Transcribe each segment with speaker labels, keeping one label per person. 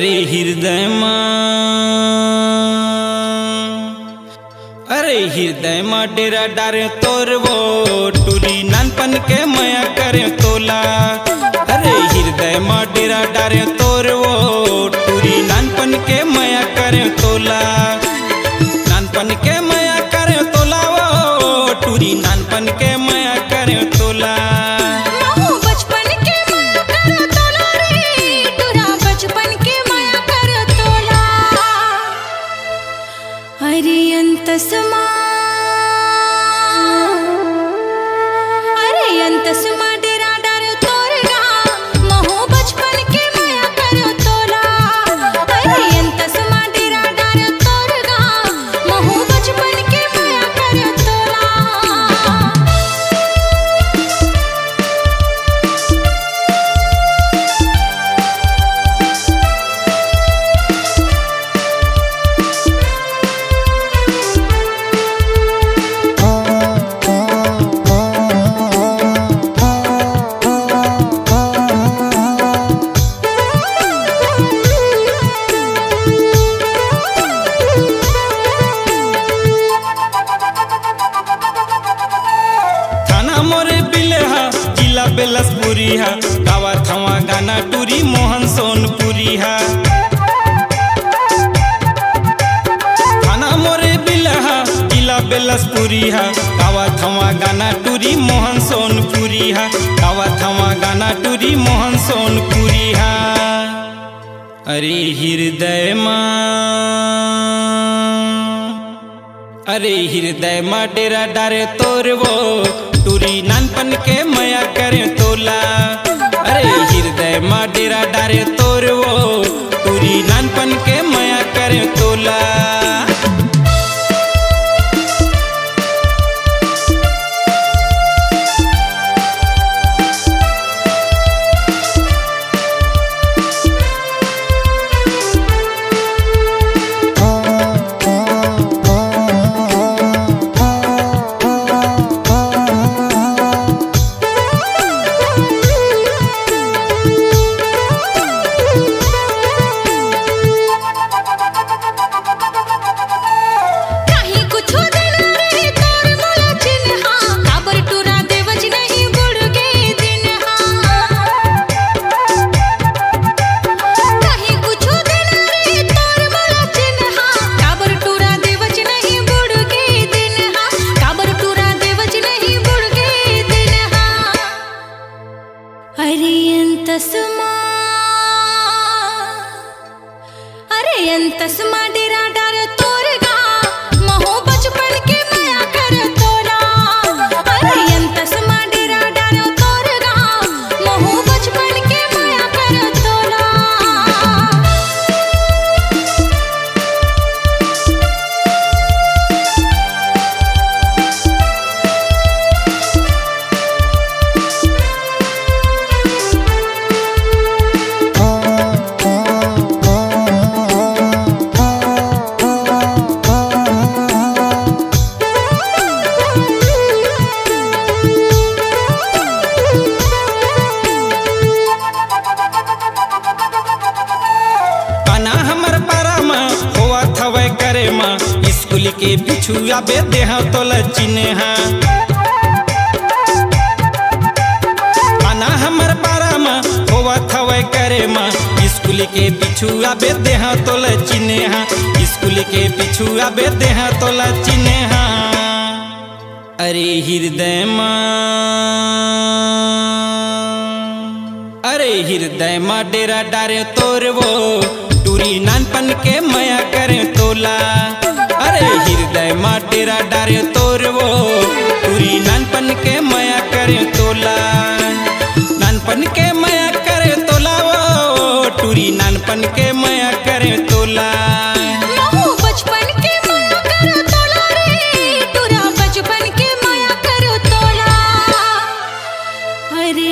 Speaker 1: अरे हृदय माँ डेरा डारे तोर वो टूरी नानपन के माया करे तोला। अरे हृदय माँ डेरा डारे तोर वो टूरी नानपन के माया करे तोला। नानपन के माया करे तोला वो टूरी नानपन के माया करे तोला।
Speaker 2: सुमा डेरा डार तोरगा महू बचपन के माया कर तोला। अरे अंत सुमा डेरा डार तोरगा महू बचपन के माया कर तोला।
Speaker 1: बेलसपुरी हा गावा थवा गाना टूरी मोहन सोनपुरी हा। थाना मोरे बिलहा जिला बेलसपुरी हा गावा थवा गाना टूरी मोहन सोनपुरी हा। गावा थवा गाना टूरी मोहन सोनपुरी हा। अरे हृदय माँ डेरा डारे तोर वो टूरी नानपन के माया करे तोला। अरे हृदय माँ डेरा डारे तोर वो टूरी नानपन के माया करे तोला।
Speaker 2: तस्मा डेरा डार तोरगा महू बचपन के माया कर तोला। अरे तस्मा डेरा डार तोरगा महू बचपन के माया कर तोला।
Speaker 1: स्कूल के पिछुआ बे देह तोल चिन्हा आना हमर पारा में होवा थवे करे माँ। स्कूल के पिछुआ बे देह तोल चिन्हा स्कूल के पिछुआ बे देह तोल चिन्हा। अरे हृदय माँ डेरा डारे तोर वो टूरी नानपन के माया करे तोला। अरे हृदय माँ डेरा डारे तोर वो टूरी नानपन के माया करे तोला। नानपन के माया करे तोला वो टूरी नानपन के माया करे तोला।
Speaker 2: बचपन के माया कर तोला रे टूरा बचपन के माया कर तोला। अरे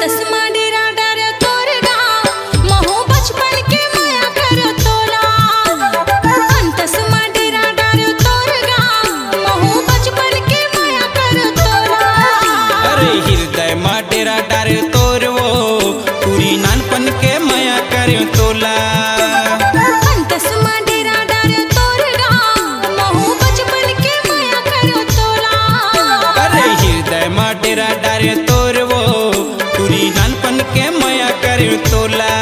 Speaker 2: तस्मा डेरा डार तोरगा महू बचपन के माया कर तोला। तस्मा डेरा डार तोरगा महू बचपन के माया कर तोला।
Speaker 1: अरे हृदय डारे तोर वो टूरी नानपन के माया कर तोला।